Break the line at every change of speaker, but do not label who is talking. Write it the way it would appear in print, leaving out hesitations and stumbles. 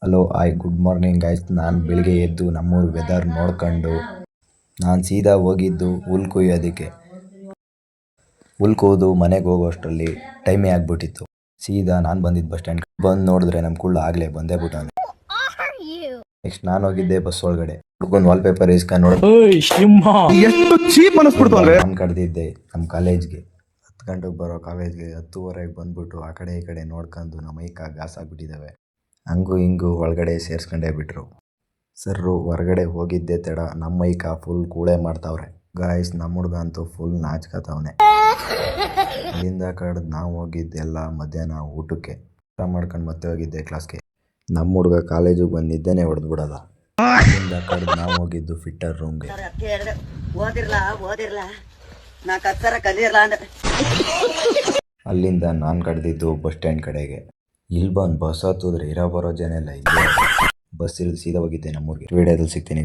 Hello hi good morning guys. ನಾನು ಬೆಳಿಗ್ಗೆ ಎದ್ದು ನಮ್ಮೂರು ವೆದರ್ ನೋಡ್ಕೊಂಡು ನಾನು ಸೀದಾ ಹೋಗಿದ್ದು ಹುಲ್ ಕುಯ್ಯೋದಕ್ಕೆ. ಹುಲ್ ಕೊಯ್ದು ಮನೆಗೆ ಹೋಗೋಷ್ಟರಲ್ಲಿ ಟೈಮೇ ಆಗಿಬಿಟ್ಟಿತ್ತು. ಸೀದಾ ನಾನು ಬಂದಿದ್ದು ಬಸ್ ಸ್ಟ್ಯಾಂಡ್ ಬಂದು ನೋಡಿದ್ರೆ ನಮ್ಮ ಕುಳ್ಳ ಆಗಲೇ ಬಂದೇ ಬಿಟ್ಟಾನೆ. ನೆಕ್ಸ್ಟ್ ನಾನು ಹೋಗಿದ್ದೆ ಬಸ್ ಒಳಗಡೆ ಹುಡ್ಕೊಂಡು ವಾಲ್ಪೇಪರ್ ಇಸ್ಕೊಂಡು ನಾನು ಕಡ್ದಿದ್ದೆ ನಮ್ಮ ಕಾಲೇಜ್ಗೆ. 10 ಗಂಟೆಗೆ ಬರೋ ಕಾಲೇಜ್ಗೆ 10:30 ಬಂದ್ಬಿಟ್ಟು ಆ ಕಡೆ ಈ ಕಡೆ ನೋಡ್ಕೊಂಡು ನಮ್ಮ ಮೈಕ ಗಾಸಾಗ್ಬಿಟ್ಟಿದ್ದಾವೆ. ಹಂಗೂ ಹಿಂಗೂ ಒಳಗಡೆ ಸೇರಿಸ್ಕೊಂಡೇ ಬಿಟ್ರು. ಸರ್ರು ಹೊರಗಡೆ ಹೋಗಿದ್ದೆ ತಡ ನಮ್ಮ ಮೈಕ ಫುಲ್ ಕೂಳೆ ಮಾಡ್ತಾವ್ರೆ. ಗಾಯ್ಸ್ ನಮ್ಮ ಹುಡುಗ ಅಂತೂ ಫುಲ್ ನಾಚ್ಕತಾವನೆ. ಅಲ್ಲಿಂದ ಕಡ್ದು ನಾವು ಹೋಗಿದ್ದೆಲ್ಲ ಮಧ್ಯಾಹ್ನ ಊಟಕ್ಕೆ. ಊಟ ಮಾಡ್ಕೊಂಡು ಮತ್ತೆ ಹೋಗಿದ್ದೆ ಕ್ಲಾಸ್ಗೆ. ನಮ್ಮ ಹುಡುಗ ಕಾಲೇಜಿಗೆ ಬಂದು ನಿದ್ದೆನೇ ಹೊಡೆದು ಬಿಡೋದ. ಅಲ್ಲಿಂದ ಕಡ್ದು ನಾವು ಹೋಗಿದ್ದು ಫಿಟ್ಟರ್ ರೂಮ್ಗೆ. ಅಲ್ಲಿಂದ ನಾನು ಕಡ್ದಿದ್ದು ಬಸ್ ಸ್ಟ್ಯಾಂಡ್ ಕಡೆಗೆ. ಇಲ್ಲಿ ಬಂದು ಬಸ್ ಹತ್ತಿದ್ರೆ ಇರೋ ಬರೋ ಜನ ಎಲ್ಲ ಇದ್ದೆ. ಬಸ್ ಇಳಿದು ಸೀದಾ ಹೋಗಿದ್ದೆ ನಮ್ಮೂರಿಗೆ. ವಿಡಿಯೋದಲ್ಲಿ ಸಿಗ್ತೀನಿ.